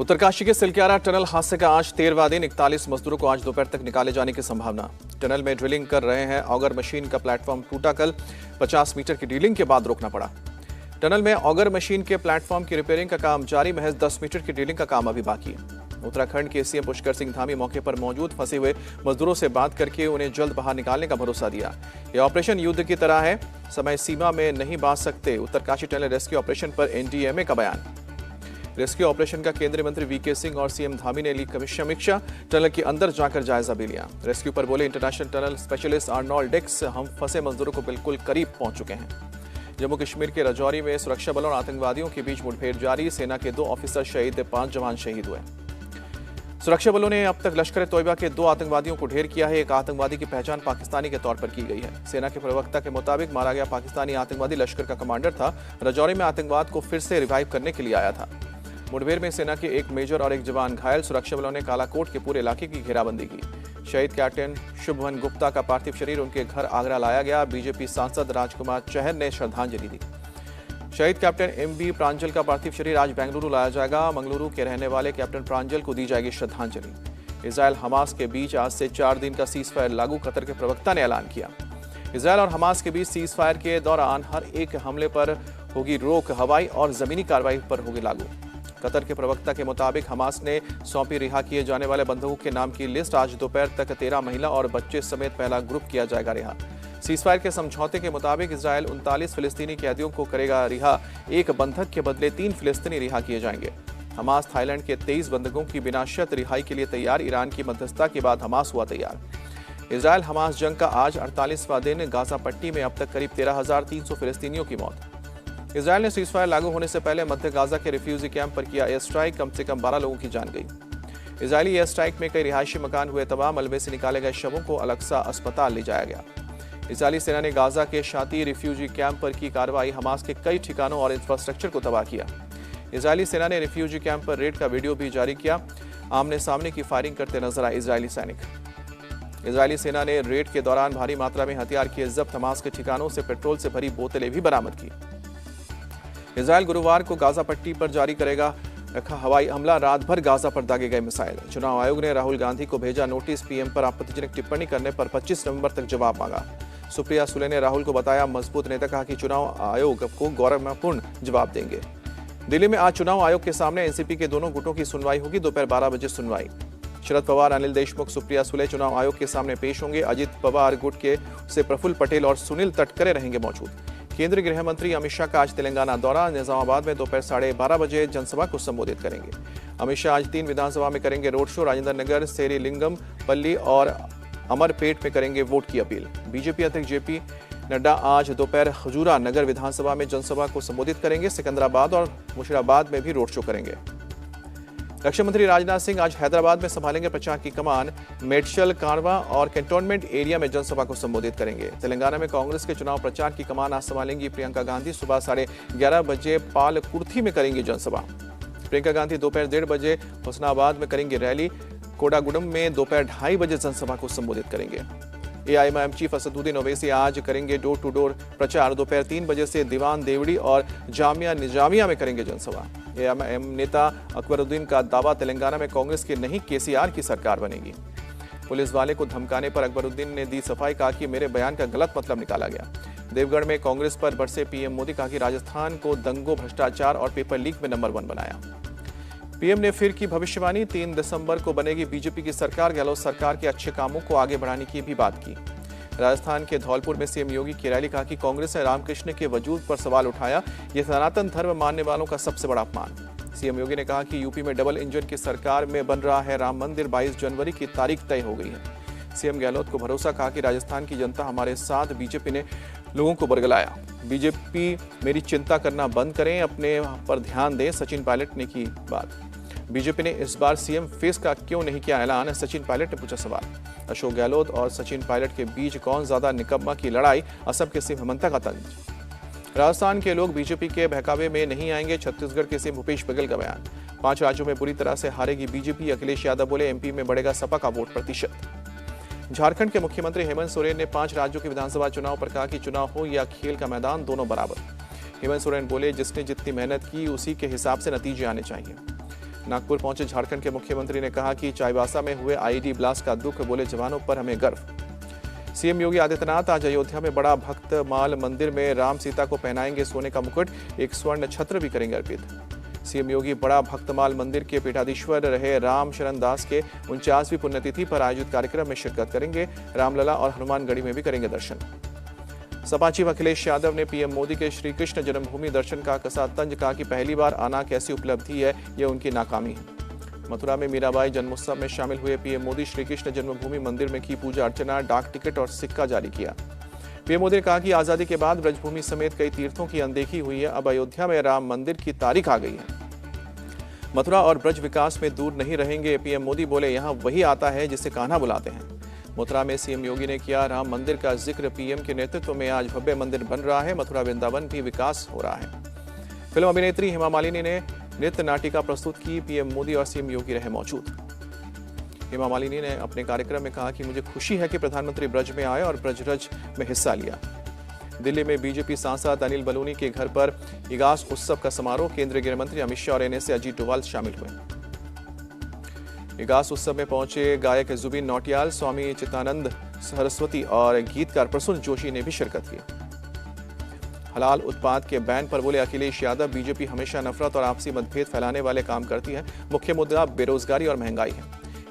उत्तरकाशी के सिलक्यारा टनल हादसे का आज 13वां दिन। 41 मजदूरों को आज दोपहर तक निकाले जाने की संभावना। टनल में ड्रिलिंग कर रहे हैं ऑगर मशीन का प्लेटफॉर्म टूटा। कल 50 मीटर की ड्रिलिंग के बाद रोकना पड़ा। टनल में ऑगर मशीन के प्लेटफॉर्म की रिपेयरिंग का काम जारी। महज 10 मीटर की ड्रिलिंग का काम अभी बाकी है। उत्तराखंड के सीएम पुष्कर सिंह धामी मौके पर मौजूद। फंसे हुए मजदूरों से बात करके उन्हें जल्द बाहर निकालने का भरोसा दिया। यह ऑपरेशन युद्ध की तरह है, समय सीमा में नहीं बांध सकते। उत्तरकाशी टनल रेस्क्यू ऑपरेशन पर एनडीएमए का बयान। रेस्क्यू ऑपरेशन का केंद्रीय मंत्री वीके सिंह और सीएम धामी ने ली समीक्षा। टनल के अंदर जाकर जायजा भी लिया। रेस्क्यू पर बोले इंटरनेशनल टनल स्पेशलिस्ट आर्नोल्ड डिक्स, हम फंसे मजदूरों को बिल्कुल करीब पहुंच चुके हैं। जम्मू कश्मीर के राजौरी में सुरक्षा बलों और आतंकवादियों के बीच मुठभेड़ जारी। सेना के 2 ऑफिसर शहीद, 5 जवान शहीद हुए। सुरक्षा बलों ने अब तक लश्कर तोयबा के 2 आतंकवादियों को ढेर किया है। एक आतंकवादी की पहचान पाकिस्तानी के तौर पर की गई है। सेना के प्रवक्ता के मुताबिक मारा गया पाकिस्तानी आतंकवादी लश्कर का कमांडर था। राजौरी में आतंकवाद को फिर से रिवाइव करने के लिए आया था। मुठभेड़ में सेना के 1 मेजर और 1 जवान घायल। सुरक्षा बलों ने कालाकोट के पूरे इलाके की घेराबंदी की। शहीद कैप्टन शुभवन गुप्ता का पार्थिव शरीर उनके घर आगरा लाया गया। बीजेपी सांसद राजकुमार चहर ने श्रद्धांजलि दी। शहीद कैप्टन एमबी प्रांजल का पार्थिव शरीर आज बेंगलुरु लाया जाएगा। मंगलुरु के रहने वाले कैप्टन प्रांजल को दी जाएगी श्रद्धांजलि। इजरायल हमास के बीच आज से 4 दिन का सीज फायर लागू, कतर के प्रवक्ता ने ऐलान किया। इजरायल और हमास के बीच सीज फायर के दौरान हर एक हमले पर होगी रोक, हवाई और जमीनी कार्रवाई पर होगी लागू। कतर के प्रवक्ता के मुताबिक हमास ने सौंपी रिहा किए जाने वाले बंधकों के नाम की लिस्ट। आज दोपहर तक 13 महिला और बच्चे समेत पहला ग्रुप किया जाएगा रिहा। सीजफायर के समझौते के मुताबिक इजरायल 39 फिलिस्तीनी कैदियों को करेगा रिहा। एक बंधक के बदले 3 फिलिस्तीनी रिहा किए जाएंगे। हमास थाईलैंड के 23 बंधकों की बिना शर्त रिहाई के लिए तैयार। ईरान की मध्यस्थता के बाद हमास हुआ तैयार। इजरायल हमास जंग का आज 48वां दिन। गाजा पट्टी में अब तक करीब 13,300 फिलिस्तीनियों की मौत। इजरायल ने सीजफायर लागू होने से पहले मध्य गाजा के रिफ्यूजी कैंप पर किया एयर स्ट्राइक। कम से कम 12 लोगों की जान गई। इजरायली एयर स्ट्राइक में कई रिहायशी मकान हुए तबाह। मलबे से निकाले गए शवों को अलक्सा अस्पताल ले जाया गया। इजरायली सेना ने गाजा के शाती रिफ्यूजी कैंप पर की कार्रवाई। हमास के कई ठिकानों और इंफ्रास्ट्रक्चर को तबाह किया। इजरायली सेना ने रिफ्यूजी कैंप पर रेड का वीडियो भी जारी किया। आमने सामने की फायरिंग करते नजर आए इजरायली सैनिक। इजरायली सेना ने रेड के दौरान भारी मात्रा में हथियार किए जब्त। हमास के ठिकानों से पेट्रोल से भरी बोतलें भी बरामद की। इजरायल गुरुवार को गाजा पट्टी पर जारी करेगा हवाई हमला। रात भर गाजा पर दागे गए मिसाइल। चुनाव आयोग ने राहुल गांधी को भेजा नोटिस। पीएम पर आपत्तिजनक टिप्पणी करने पर 25 नवंबर तक जवाब मांगा। सुप्रिया सुले ने राहुल को बताया मजबूत नेता। कहा कि चुनाव आयोग को गौरवपूर्ण जवाब देंगे। दिल्ली में आज चुनाव आयोग के सामने एनसीपी के दोनों गुटों की सुनवाई होगी। दोपहर 12 बजे सुनवाई। शरद पवार, अनिल देशमुख, सुप्रिया सुले चुनाव आयोग के सामने पेश होंगे। अजित पवार गुट के से प्रफुल्ल पटेल और सुनील तटकरे रहेंगे मौजूद। केंद्रीय गृह मंत्री अमित शाह का आज तेलंगाना दौरा। निजामाबाद में दोपहर 12:30 बजे जनसभा को संबोधित करेंगे। अमित शाह आज 3 विधानसभा में करेंगे रोड शो। राजेंद्र नगर, सेरीलिंगम पल्ली और अमरपेट में करेंगे वोट की अपील। बीजेपी अध्यक्ष जेपी नड्डा आज दोपहर खजूरा नगर विधानसभा में जनसभा को संबोधित करेंगे। सिकंदराबाद और मुशीराबाद में भी रोड शो करेंगे। रक्षा मंत्री राजनाथ सिंह आज हैदराबाद में संभालेंगे प्रचार की कमान। मेडशल, कारवा और कैंटोनमेंट एरिया में जनसभा को संबोधित करेंगे। तेलंगाना में कांग्रेस के चुनाव प्रचार की कमान आज संभालेंगी प्रियंका गांधी। सुबह 11:30 बजे पालकुर्थी में करेंगी जनसभा। प्रियंका गांधी दोपहर 1:30 बजे हुस्नाबाद में करेंगी रैली। कोडागुडम में दोपहर 2:30 बजे जनसभा को संबोधित करेंगे। एआईएमआईएम चीफ असदुद्दीन ओवैसी आज करेंगे डोर टू डोर प्रचार। दोपहर 3 बजे से दीवान देवड़ी और जामिया निजामिया में करेंगे जनसभा। एआईएमआईएम नेता अकबरुद्दीन का दावा तेलंगाना में कांग्रेस की नहीं केसीआर की सरकार बनेगी। पुलिस वाले को धमकाने पर अकबरुद्दीन ने दी सफाई। कहा कि मेरे बयान का गलत मतलब निकाला गया। देवगढ़ में कांग्रेस पर बरसे पीएम मोदी। कहा कि राजस्थान को दंगों, भ्रष्टाचार और पेपर लीक में नंबर 1 बनाया। पीएम ने फिर की भविष्यवाणी। 3 दिसंबर को बनेगी बीजेपी की सरकार। गहलोत सरकार के अच्छे कामों को आगे बढ़ाने की भी बात की। राजस्थान के धौलपुर में सीएम योगी की रैली। कहा कि कांग्रेस ने रामकृष्ण के वजूद पर सवाल उठाया। यह सनातन धर्म मानने वालों का सबसे बड़ा अपमान। सीएम योगी ने कहा कि यूपी में डबल इंजन की सरकार में बन रहा है राम मंदिर। 22 जनवरी की तारीख तय हो गई है। सीएम गहलोत को भरोसा। कहा कि राजस्थान की जनता हमारे साथ। बीजेपी ने लोगों को बरगलाया। बीजेपी मेरी चिंता करना बंद करें, अपने पर ध्यान दें। सचिन पायलट ने की बात। बीजेपी ने इस बार सीएम फेस का क्यों नहीं किया ऐलान। सचिन पायलट ने पूछा सवाल। अशोक गहलोत और सचिन पायलट के बीच कौन ज्यादा निकम्मा की लड़ाई। असम के सीएम हेमंता का तंज। राजस्थान के लोग बीजेपी के बहकावे में नहीं आएंगे। छत्तीसगढ़ के सीएम भूपेश बघेल का बयान। 5 राज्यों में बुरी तरह से हारेगी बीजेपी। अखिलेश यादव बोले एमपी में बढ़ेगा सपा का वोट प्रतिशत। झारखंड के मुख्यमंत्री हेमंत सोरेन ने 5 राज्यों के विधानसभा चुनाव पर कहा कि चुनाव हो या खेल का मैदान, दोनों बराबर। हेमंत सोरेन बोले जिसने जितनी मेहनत की उसी के हिसाब से नतीजे आने चाहिए। नागपुर पहुंचे झारखंड के मुख्यमंत्री ने कहा कि चाईबासा में हुए आईईडी ब्लास्ट का दुख, बोले जवानों पर हमें गर्व। सीएम योगी आदित्यनाथ आज अयोध्या में बड़ा भक्त माल मंदिर में राम सीता को पहनाएंगे सोने का मुकुट, एक स्वर्ण छत्र भी करेंगे अर्पित। सीएम योगी बड़ा भक्तमाल मंदिर के पीठाधीश्वर रहे राम शरण दास के 49वीं पुण्यतिथि पर आयोजित कार्यक्रम में शिरकत करेंगे। रामलला और हनुमानगढ़ी में भी करेंगे दर्शन। सपा चीफ अखिलेश यादव ने पीएम मोदी के श्री कृष्ण जन्मभूमि दर्शन का कसा तंज, कहा कि पहली बार आना कैसी उपलब्धि है, यह उनकी नाकामी है। मथुरा में मीराबाई जन्मोत्सव में शामिल हुए पीएम मोदी श्री कृष्ण जन्मभूमि मंदिर में की पूजा अर्चना, डाक टिकट और सिक्का जारी किया। पीएम मोदी ने कहा कि आजादी के बाद ब्रजभूमि समेत कई तीर्थों की अनदेखी हुई है, अब अयोध्या में राम मंदिर की तारीख आ गई है। मथुरा और ब्रज विकास में दूर नहीं रहेंगे। पीएम मोदी बोले, यहां वही आता है जिसे कान्हा बुलाते हैं। मथुरा में सीएम योगी ने किया राम मंदिर का जिक्र। पीएम के नेतृत्व में आज भव्य मंदिर बन रहा है। मथुरा वृंदावन भी विकास हो रहा है। फिल्म अभिनेत्री हेमा मालिनी ने नृत्य नाटिका प्रस्तुत की। पीएम मोदी और सीएम योगी रहे मौजूद। हेमा मालिनी ने अपने कार्यक्रम में कहा कि मुझे खुशी है कि प्रधानमंत्री ब्रज में आए और ब्रजरज में हिस्सा लिया। दिल्ली में बीजेपी सांसद अनिल बलूनी के घर पर इगास उत्सव का समारोह, केंद्रीय गृह मंत्री अमित शाह और एनएसए अजीत डोभाल शामिल हुए। इगास उत्सव में पहुंचे गायक जुबिन नौटियाल, स्वामी चित्तानंद सरस्वती और गीतकार प्रसून जोशी ने भी शिरकत की। हलाल उत्पाद के बैन पर बोले अखिलेश यादव, बीजेपी हमेशा नफरत और आपसी मतभेद फैलाने वाले काम करती है। मुख्य मुद्दा बेरोजगारी और महंगाई है।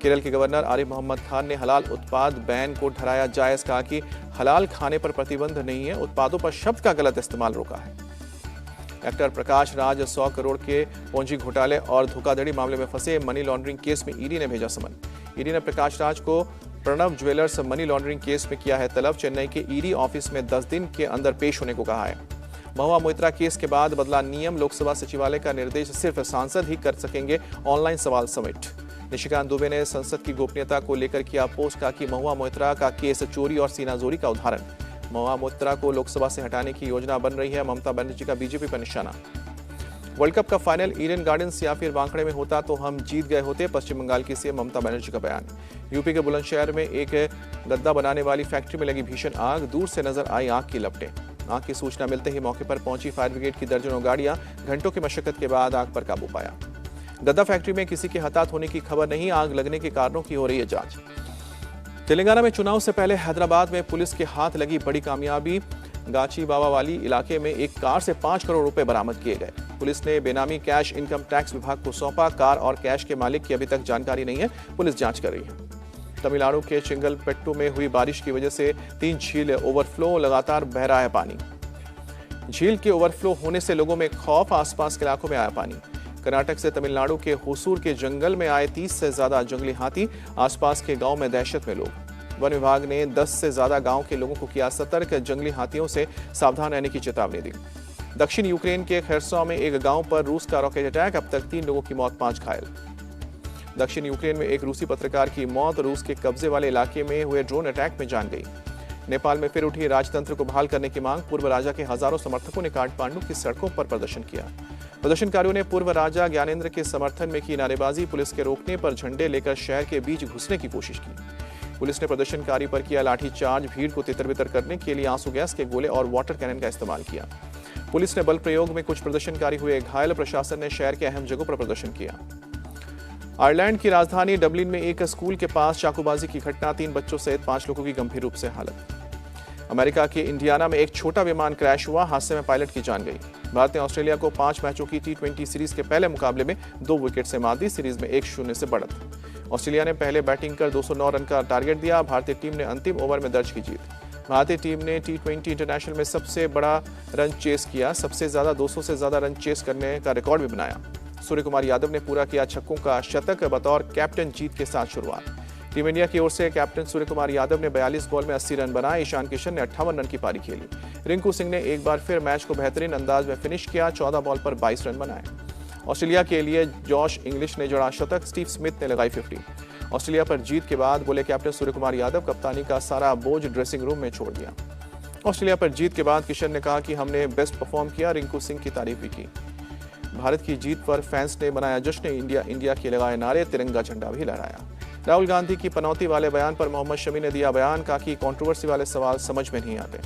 केरल के गवर्नर आरिफ मोहम्मद खान ने हलाल उत्पाद बैन को ठहराया जायज, कहा कि हलाल खाने पर प्रतिबंध नहीं है, उत्पादों पर शब्द का गलत इस्तेमाल रोका है। एक्टर प्रकाश राज 100 करोड़ के पूंजी घोटाले और धोखाधड़ी मामले में फंसे। मनी लॉन्ड्रिंग केस में ईडी ने भेजा समन। ईडी ने प्रकाश राज को Pranav jewellers money laundering case में किया है तलब। चेन्नई के ईडी ऑफिस में 10 दिन के अंदर पेश होने को कहा है। महुआ मोइत्रा केस के बाद बदला नियम, लोकसभा सचिवालय का निर्देश, सिर्फ सांसद ही कर सकेंगे ऑनलाइन सवाल सबमिट। निशिकांत दुबे ने संसद की गोपनीयता को लेकर किया पोस्ट, कहा कि महुआ मोइत्रा का केस चोरी और सीनाजोरी का उदाहरण। महुआ मोइत्रा को लोकसभा से हटाने की योजना बन रही है। ममता बनर्जी का बीजेपी पर निशाना। वर्ल्ड कप का फाइनल ईडन गार्डन्स या फिर वांखड़े में होता तो हम जीत गए होते, पश्चिम बंगाल की सीएम ममता बनर्जी का बयान। यूपी के बुलंदशहर में एक गद्दा बनाने वाली फैक्ट्री में लगी भीषण आग, दूर से नजर आई आग की लपटें। आग की सूचना मिलते ही मौके पर पहुंची फायर ब्रिगेड की दर्जनों गाड़ियां, घंटों की मशक्कत के बाद आग पर काबू पाया। गद्दा फैक्ट्री में किसी के हताहत होने की खबर नहीं, आग लगने के कारणों की हो रही है जांच। तेलंगाना में चुनाव से पहले हैदराबाद में पुलिस के हाथ लगी बड़ी कामयाबी। गाचीबावा वाली इलाके में एक कार से 5 करोड़ रुपए बरामद किए गए। पुलिस ने बेनामी कैश इनकम टैक्स विभाग को सौंपा। कार और कैश के मालिक की अभी तक जानकारी नहीं है, पुलिस जांच कर रही है। तमिलनाडु के चिंगलपेट्टू में हुई बारिश की वजह से 3 झील ओवरफ्लो, लगातार बह रहा है पानी। झील के ओवरफ्लो होने से लोगों में खौफ, आसपास के इलाकों में आया पानी। कर्नाटक से तमिलनाडु के होसूर के जंगल में आए 30 से ज्यादा जंगली हाथी, आसपास के गांव में दहशत में लोग। वन विभाग ने 10 से ज्यादा गांव के लोगों को किया सतर्क, जंगली हाथियों से सावधान रहने की चेतावनी दी। दक्षिण यूक्रेन के खेरसॉ में एक गांव पर रूस का रॉकेट अटैक, अब तक 3 लोगों की मौत, 5 घायल। दक्षिण यूक्रेन में एक रूसी पत्रकार की मौत, रूस के कब्जे वाले इलाके में हुए ड्रोन अटैक में जान गई। नेपाल में फिर उठी राजतंत्र को बहाल करने की मांग, पूर्व राजा के हजारों समर्थकों ने काठमांडू की सड़कों पर प्रदर्शन किया। प्रदर्शनकारियों ने पूर्व राजा ज्ञानेंद्र के समर्थन में की नारेबाजी, पुलिस के रोकने पर झंडे लेकर शहर के बीच घुसने की कोशिश की। पुलिस ने प्रदर्शनकारी पर किया लाठीचार्ज, भीड़ को तितर-बितर करने के लिए आंसू गैस के गोले और वाटर कैनन का इस्तेमाल किया। पुलिस ने बल प्रयोग में कुछ प्रदर्शनकारी हुए घायल, प्रशासन ने शहर के अहम जगहों पर प्रदर्शन किया। आयरलैंड की राजधानी डबलिन में एक स्कूल के पास चाकूबाजी की घटना, 3 बच्चों सहित 5 लोगों की गंभीर रूप से हालत। अमेरिका के इंडियाना में एक छोटा विमान क्रैश हुआ, हादसे में पायलट की जान गई। भारत ने ऑस्ट्रेलिया को 5 मैचों की T20 सीरीज के पहले मुकाबले में 2 विकेट से मात दी, सीरीज में 1-0 से बढ़त। ऑस्ट्रेलिया ने पहले बैटिंग कर 209 रन का टारगेट दिया। भारतीय टीम ने अंतिम ओवर में दर्ज की जीत। भारतीय टीम ने T20 इंटरनेशनल में सबसे बड़ा रन चेस किया, सबसे ज्यादा 200 से ज्यादा रन चेस करने का रिकॉर्ड भी बनाया। सूर्य कुमार यादव ने पूरा किया छक्कों का शतक, बतौर कैप्टन जीत के साथ शुरुआत। टीम इंडिया की ओर से कैप्टन सूर्य कुमार यादव ने 42 बॉल में 80 रन बनाए। ईशान किशन ने 58 रन की पारी खेली। रिंकू सिंह ने एक बार फिर मैच को बेहतरीन अंदाज में फिनिश किया, 14 बॉल पर 22 रन बनाए। ऑस्ट्रेलिया के लिए जॉश इंग्लिश ने जड़ा शतक, स्टीव स्मिथ ने लगाई 50। ऑस्ट्रेलिया पर जीत के बाद बोले कैप्टन सूर्य कुमार यादव, कप्तानी का सारा बोझ ड्रेसिंग रूम में छोड़ दिया। ऑस्ट्रेलिया पर जीत के बाद किशन ने कहा कि हमने बेस्ट परफॉर्म किया, रिंकू सिंह की तारीफ भी की। भारत की जीत पर फैंस ने मनाया जश्न, इंडिया इंडिया के लगाए नारे, तिरंगा झंडा भी लहराया। राहुल गांधी की पनौती वाले बयान पर मोहम्मद शमी ने दिया बयान, कहा कि कंट्रोवर्सी वाले सवाल समझ में नहीं आते।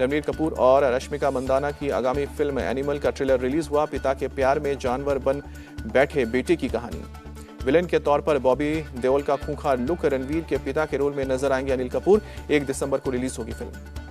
रणबीर कपूर और रश्मिका मंदाना की आगामी फिल्म एनिमल का ट्रेलर रिलीज हुआ। पिता के प्यार में जानवर बन बैठे बेटे की कहानी। विलेन के तौर पर बॉबी देओल का खूंखार लुक, रणबीर के पिता के रोल में नजर आएंगे अनिल कपूर। 1 दिसंबर को रिलीज होगी फिल्म।